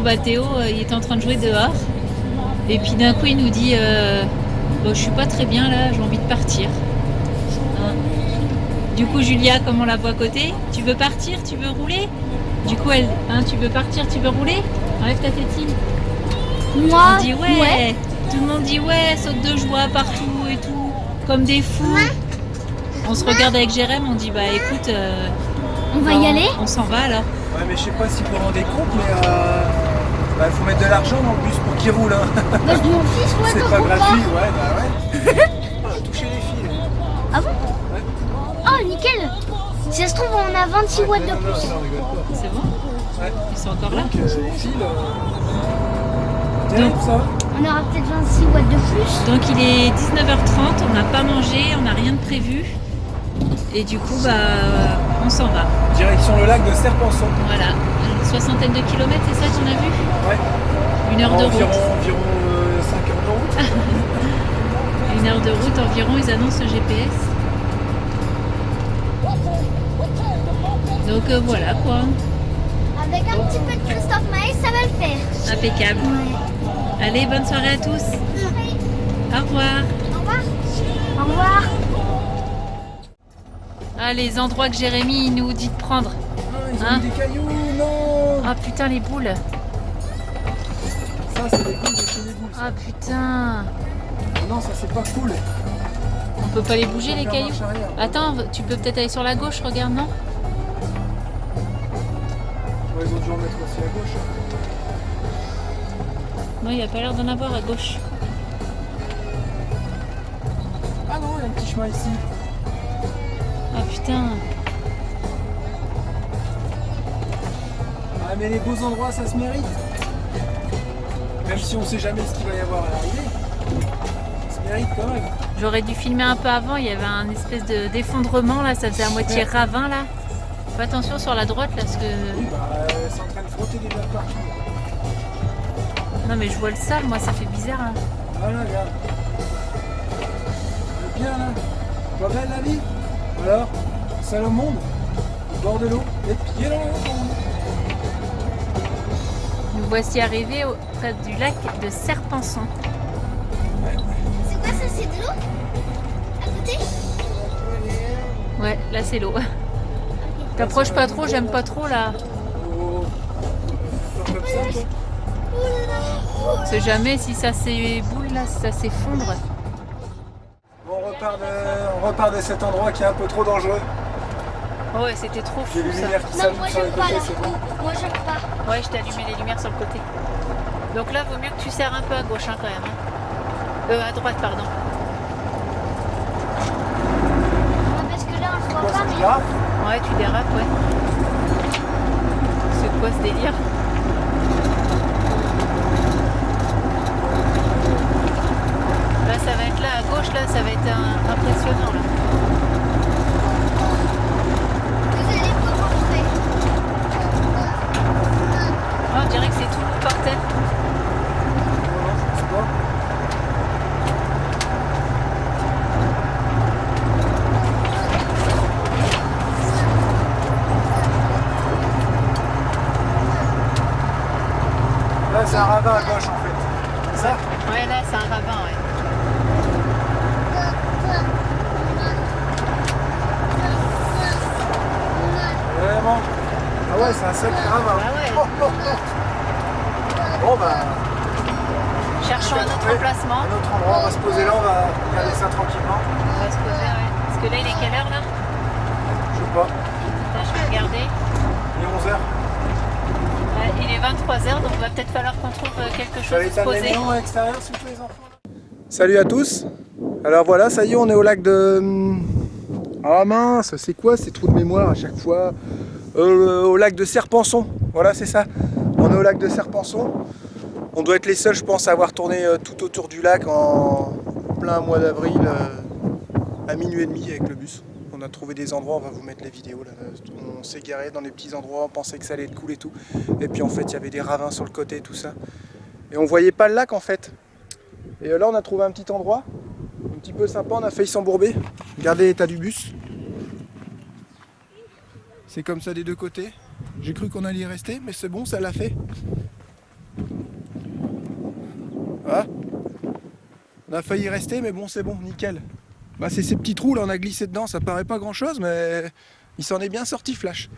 Bon bah Théo, il est en train de jouer dehors. Et puis d'un coup il nous dit bon, je suis pas très bien là, j'ai envie de partir. Hein. Du coup Julia, comme on la voit à côté, tu veux partir, tu veux rouler? Du coup elle, hein, tu veux partir, tu veux rouler? Enlève ta tétine. Moi, On dit ouais. Tout le monde dit ouais, saute de joie partout et tout, comme des fous. On se regarde avec Jérém, on dit bah écoute, on va y aller. On s'en va alors. Ouais, mais je sais pas si vous vous rendez compte, mais il faut mettre de l'argent dans le bus pour qu'il roule. Hein. Bah, je m'en fiche, moi, c'est quand pas on gratuit, part. ouais, bah ouais. Toucher les fils. Ah bon? Ouais. Oh, nickel. Si ça se trouve, on a 26 watts de plus. Non, rigole pas. C'est bon? Ouais. Ils sont encore là? Donc, les fils, terrible ça. On aura peut-être 26 watts de plus. Donc il est 19h30, on n'a pas mangé, on n'a rien de prévu. Et du coup, bah, on s'en va. Direction le lac de Serpenson. Voilà, une soixantaine de kilomètres, c'est ça qu'on a vu? Ouais. 1 heure de route. Environ 5 heures de route. 1 heure de route environ, ils annoncent le GPS. Donc voilà quoi, Avec un petit peu de Christophe Maé, ça va le faire. impeccable. Ouais. Allez, bonne soirée à tous. Au revoir. Au revoir. Au revoir. Ah, les endroits que Jérémy il nous dit de prendre. Ils ont Hein? mis des cailloux, non. Ah putain, les boules. Ça, c'est des boules de chez les boules. ça. Ah putain. Non, ça, c'est pas cool. On peut pas les bouger les Faire cailloux? marche arrière. Attends, tu peux peut-être aller sur la gauche, regarde, non? Ouais, ils ont dû en mettre aussi à gauche. Non, il n'y a pas l'air d'en avoir à gauche. Ah non, il y a un petit chemin ici. Ah putain. Ah, mais les beaux endroits, ça se mérite. Même si on sait jamais ce qu'il va y avoir à l'arrivée, ça se mérite quand même. J'aurais dû filmer un peu avant, il y avait un espèce d'effondrement là, ça faisait à moitié ravin là. Fais attention sur la droite là, parce que... Oui, bah, c'est en train de frotter des verres partout. Non mais je vois le sable, moi ça fait bizarre. Hein. Voilà, regarde. Le bien là. Pas belle la vie. Alors, seul au monde, au bord de l'eau, les pieds dans l'eau. Nous voici arrivés près du lac de Serpenson. C'est quoi ça? C'est de l'eau? À côté? Ouais, là c'est l'eau. T'approches pas trop, j'aime pas trop là. Oh. Comme ça, quoi. Oh là là. On sait jamais si ça s'éboule là, si ça s'effondre. Bon, on repart de cet endroit qui est un peu trop dangereux. Oh ouais, c'était trop fou J'ai les ça. lumières qui Non, s'allument moi sur les j'aime pas côtés, là. c'est bon. Moi j'aime pas. Ouais, je t'ai allumé les lumières sur le côté. Donc là, vaut mieux que tu serres un peu à gauche hein, quand même. Hein. À droite, pardon. Non, parce que là on le voit Quoi, pas, ça mais. dérape? Ouais, tu dérapes, ouais. C'est quoi ce délire? Là, ça va être là, à gauche, là, ça va être impressionnant, là. Vous allez voir après. Oh, on dirait que c'est tout le par terre. Non, je sais pas. Là, c'est un ravin à gauche en fait. C'est ça? Ouais, là, c'est un ravin, ouais. Vraiment? Ah ouais, c'est un sacré ravin. Ah ouais. Oh, oh, oh. Bon bah, Cherchons un autre emplacement. un autre endroit, on va se poser là, on va regarder ça tranquillement. On va se poser, ouais. Parce que là, il est quelle heure, là? Je sais pas, Attends, je vais regarder. il est 11h. Ouais, il est 23h, donc il va peut-être falloir qu'on trouve quelque Je vais chose aller de se éteindre les poser. néons à l'extérieur s'il vous plaît les enfants. Salut à tous. Alors voilà, ça y est, on est au lac de... Ah mince, c'est quoi ces trous de mémoire à chaque fois? Au lac de Serpenson, voilà c'est ça. On est au lac de Serpenson. On doit être les seuls, je pense, à avoir tourné tout autour du lac en plein mois d'avril à minuit et demi avec le bus. On a trouvé des endroits, on va vous mettre les vidéos là. On s'est garé dans des petits endroits, on pensait que ça allait être cool et tout. Et puis en fait, il y avait des ravins sur le côté, tout ça. Et on voyait pas le lac en fait. Et là, on a trouvé un petit endroit, un petit peu sympa, on a failli s'embourber. Regardez l'état du bus. C'est comme ça des deux côtés. J'ai cru qu'on allait y rester, mais c'est bon, ça l'a fait. On a failli rester, mais bon, c'est bon, nickel. Bah, c'est ces petits trous là, on a glissé dedans, ça paraît pas grand chose, mais il s'en est bien sorti, Flash.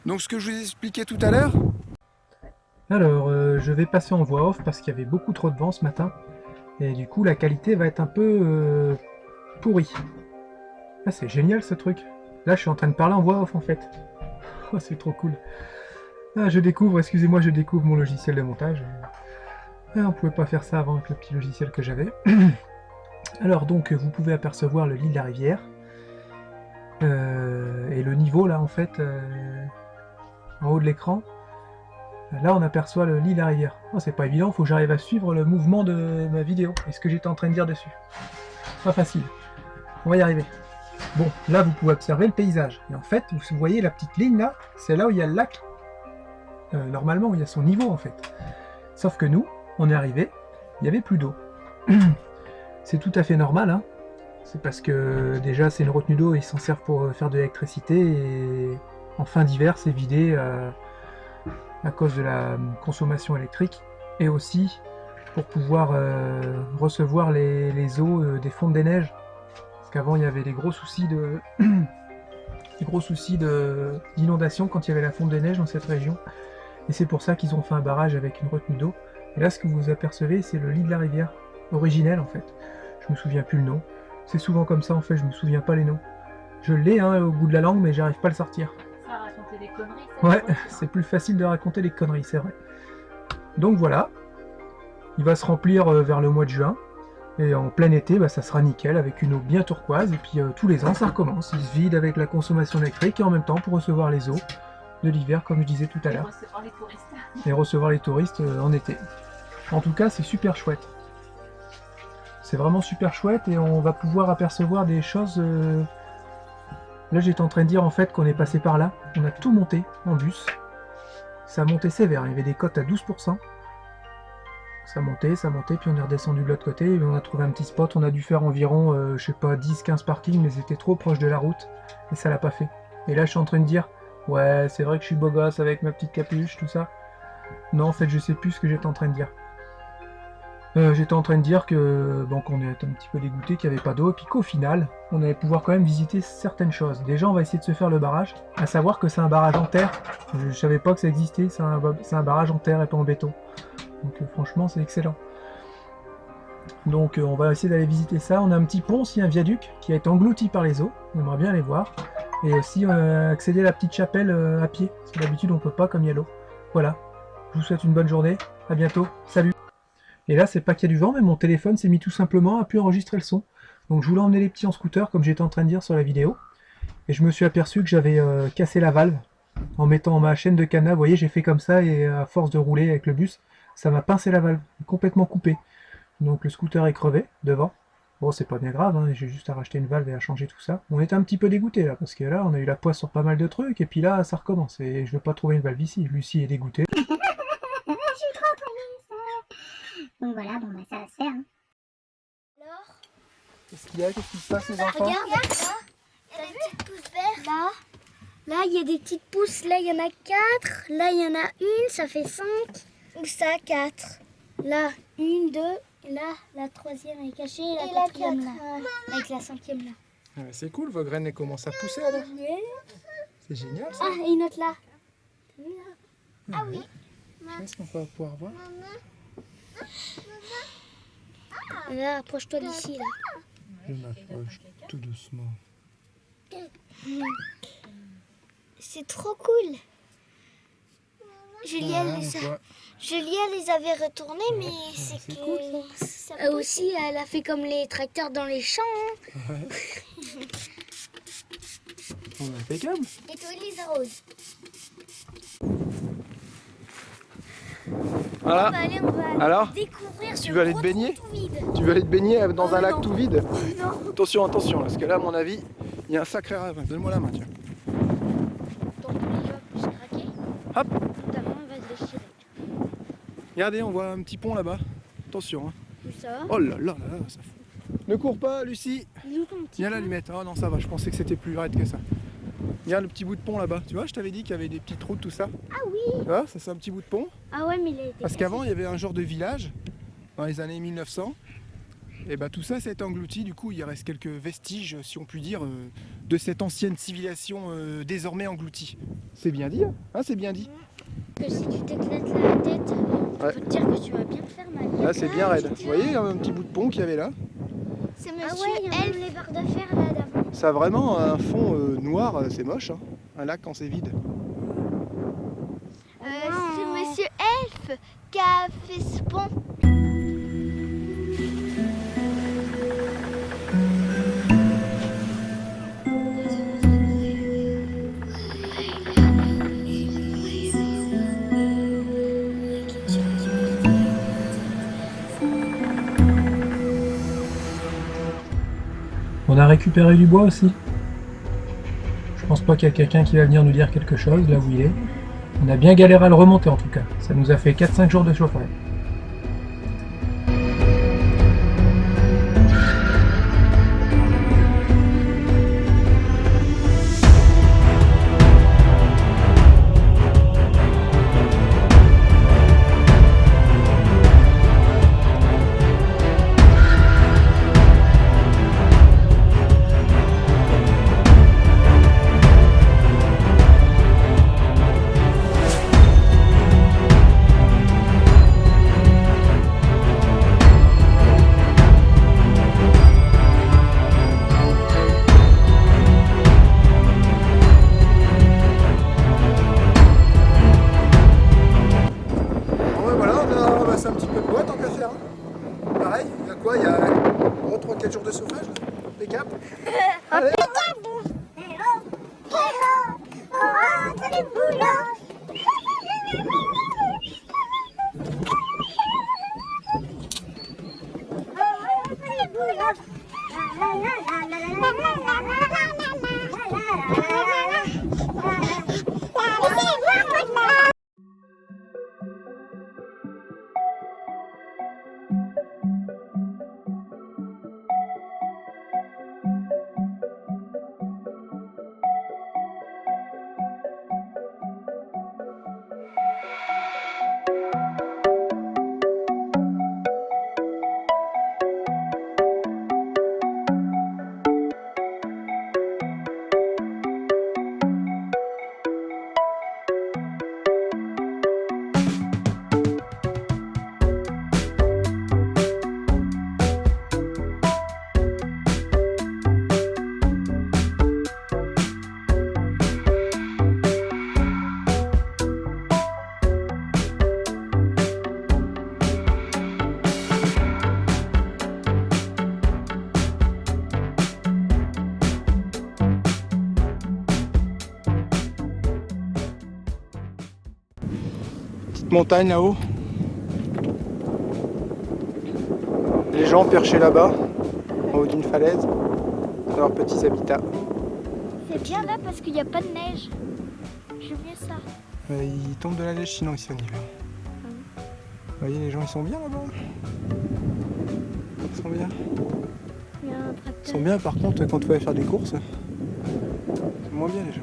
Donc ce que je vous ai expliqué tout à l'heure. Alors, je vais passer en voix off parce qu'il y avait beaucoup trop de vent ce matin. Et du coup, la qualité va être un peu pourrie. Ah, c'est génial ce truc. Là, je suis en train de parler en voix off en fait. Oh, c'est trop cool. Ah, je découvre, excusez-moi, je découvre mon logiciel de montage. Ah, on pouvait pas faire ça avant avec le petit logiciel que j'avais. Alors donc, vous pouvez apercevoir le lit de la rivière. Et le niveau là, en fait, en haut de l'écran. Là, on aperçoit le lit de la rivière. Oh, c'est pas évident, faut que j'arrive à suivre le mouvement de ma vidéo et ce que j'étais en train de dire dessus. Pas facile. On va y arriver. Bon, là, vous pouvez observer le paysage. Et en fait, vous voyez la petite ligne là, c'est là où il y a le lac. Normalement, où il y a son niveau en fait. Sauf que nous, on est arrivé, il n'y avait plus d'eau. C'est tout à fait normal, hein. C'est parce que déjà, c'est une retenue d'eau, ils s'en servent pour faire de l'électricité et en fin d'hiver, c'est vidé à cause de la consommation électrique et aussi pour pouvoir recevoir les eaux des fontes des neiges. Parce qu'avant il y avait des gros soucis d'inondation quand il y avait la fonte des neiges dans cette région. Et c'est pour ça qu'ils ont fait un barrage avec une retenue d'eau. Et là ce que vous apercevez c'est le lit de la rivière, originel en fait. Je me souviens plus le nom. C'est souvent comme ça en fait, je me souviens pas les noms. Je l'ai au bout de la langue mais j'arrive pas à le sortir. Raconter des conneries. Ouais, c'est plus facile de raconter des conneries, c'est vrai. Donc voilà, il va se remplir vers le mois de juin, et en plein été, ça sera nickel, avec une eau bien turquoise, et puis tous les ans ça recommence, il se vide avec la consommation électrique, et en même temps pour recevoir les eaux de l'hiver, comme je disais tout à l'heure. Recevoir les touristes. Et recevoir les touristes en été. En tout cas, c'est super chouette. C'est vraiment super chouette, et on va pouvoir apercevoir des choses... Là j'étais en train de dire en fait qu'on est passé par là, on a tout monté en bus, ça a monté sévère, il y avait des cotes à 12%, ça montait, puis on est redescendu de l'autre côté, et on a trouvé un petit spot, on a dû faire environ, je sais pas, 10-15 parkings, mais c'était trop proche de la route, et ça l'a pas fait. Et là je suis en train de dire, ouais c'est vrai que je suis beau gosse avec ma petite capuche, tout ça. Non en fait je sais plus ce que j'étais en train de dire. J'étais en train de dire que qu'on est un petit peu dégoûté qu'il n'y avait pas d'eau, et puis qu'au final, on allait pouvoir quand même visiter certaines choses. Déjà, on va essayer de se faire le barrage, à savoir que c'est un barrage en terre. Je savais pas que ça existait, c'est un barrage en terre et pas en béton. Donc franchement, c'est excellent. Donc on va essayer d'aller visiter ça. On a un petit pont aussi, un viaduc, qui a été englouti par les eaux. On aimerait bien aller voir. Et aussi accéder à la petite chapelle à pied, parce que d'habitude on peut pas comme il y a l'eau. Voilà. Je vous souhaite une bonne journée. À bientôt. Salut. Et là, c'est pas qu'il y a du vent, mais mon téléphone s'est mis tout simplement à plus enregistrer le son. Donc je voulais emmener les petits en scooter, comme j'étais en train de dire sur la vidéo. Et je me suis aperçu que j'avais cassé la valve en mettant ma chaîne de cadenas. Vous voyez, j'ai fait comme ça, et à force de rouler avec le bus, ça m'a pincé la valve, complètement coupé. Donc le scooter est crevé, devant. Bon, c'est pas bien grave, hein, j'ai juste à racheter une valve et à changer tout ça. On était un petit peu dégoûté là, parce que là, on a eu la poisse sur pas mal de trucs, et puis là, ça recommence. Et je veux pas trouver une valve ici. Lucie est dégoûtée. Je suis trop contente. Donc voilà, ça va se faire. Hein. Alors, Qu'est-ce qu'il y a? Qu'est-ce qui se passe les enfants? regarde, là, il y a des petites pousses vertes. Là, il y a des petites pousses. Là, il y en a 4. Là, il y en a une, ça fait 5. Ou ça, 4. Là, 1, 2. Et là, la troisième est cachée. Et la quatrième là. Avec la cinquième là. Ah, c'est cool, vos graines elles commencent à pousser alors. C'est génial ça. Ah, et une autre là. Ah oui. Est-ce qu'on va pouvoir voir? Là, approche-toi d'ici là. Je m'approche tout doucement. C'est trop cool. Julia les avait retournés, mais c'est que... Cool, aussi, elle a fait comme les tracteurs dans les champs. Hein. Ouais. On est impeccable. Et toi, les arroses. Voilà. On va Alors, découvrir ce tu veux aller te baigner? tout vide. Tu veux aller te baigner dans un lac non. tout vide? Non. Attention, attention, parce que là, à mon avis, il y a un sacré ravin. Donne-moi la main, tiens. Ton poulet va plus craquer. Hop. Ta main va se déchirer. Regardez, on voit un petit pont là-bas. Attention. Hein. Où ça? Oh là là là, ça fout. Ne cours pas, Lucie. Nous, ton petit Viens l'allumette. Oh non, ça va, je pensais que c'était plus raide que ça. Regarde le petit bout de pont là-bas. Tu vois, je t'avais dit qu'il y avait des petites routes, tout ça. Ah oui. Tu vois, ça c'est un petit bout de pont. Ah ouais, mais il a été Parce qu'avant, il y avait un genre de village dans les années 1900. Et ben tout ça, ça a été englouti. Du coup, il reste quelques vestiges, si on peut dire, de cette ancienne civilisation désormais engloutie. C'est bien dit, hein, c'est bien dit. Que si tu t'éclates la tête, Ouais. faut te dire que tu vas bien te faire mal. Là, c'est bien raide. Vous voyez, un petit bout de pont qu'il y avait là. C'est monsieur Elf. Les barres de fer là d'avant. Ça a vraiment un fond noir, c'est moche, hein. Un lac quand c'est vide. C'est monsieur Elf qui a fait ce pont. On a récupéré du bois aussi. Je pense pas qu'il y a quelqu'un qui va venir nous dire quelque chose là où il est. On a bien galéré à le remonter en tout cas. Ça nous a fait 4-5 jours de chauffage. quoi, il y a 3-4 jours de chauffage, impeccable. Allez. Montagne là-haut. Les gens perchés là-bas, en haut d'une falaise, dans leurs petits habitats. C'est bien là parce qu'il n'y a pas de neige. J'aime mieux ça. Il tombe de la neige sinon ici en hiver. Vous voyez, les gens ils sont bien là-bas. Ils sont bien. Il y a un tracteur. Ils sont bien par contre quand tu vas faire des courses. C'est moins bien les gens.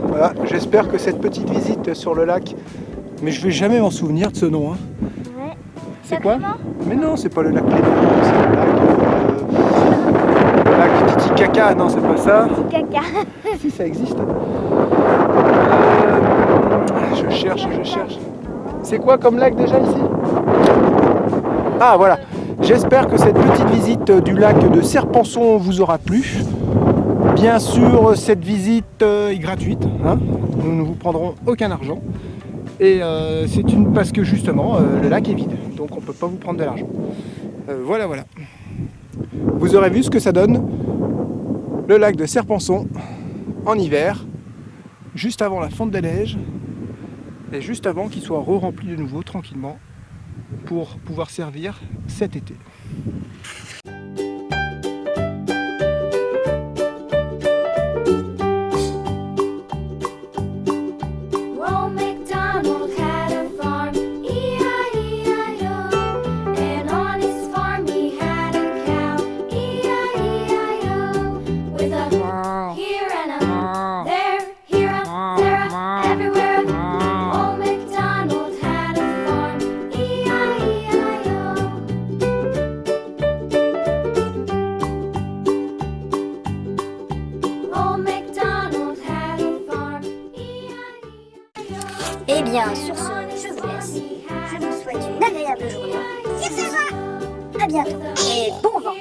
Voilà, j'espère que cette petite visite sur le lac, mais je vais jamais m'en souvenir de ce nom. Hein. Ouais. C'est quoi? Clément? Mais non, c'est pas le lac Clément, c'est le lac Titicaca, non c'est pas ça. Caca. Si ça existe. Je cherche. C'est quoi comme lac déjà ici? Ah voilà, j'espère que cette petite visite du lac de Serpenson vous aura plu. Bien sûr, cette visite est gratuite, hein. Nous ne vous prendrons aucun argent. Et c'est parce que justement, le lac est vide, donc on ne peut pas vous prendre de l'argent. Voilà. Vous aurez vu ce que ça donne, le lac de Serpenson, en hiver, juste avant la fonte des neiges, et juste avant qu'il soit re-rempli de nouveau, tranquillement, pour pouvoir servir cet été. bien, sur ce, je vous laisse. Je vous souhaite une agréable journée. À bientôt et bon vent.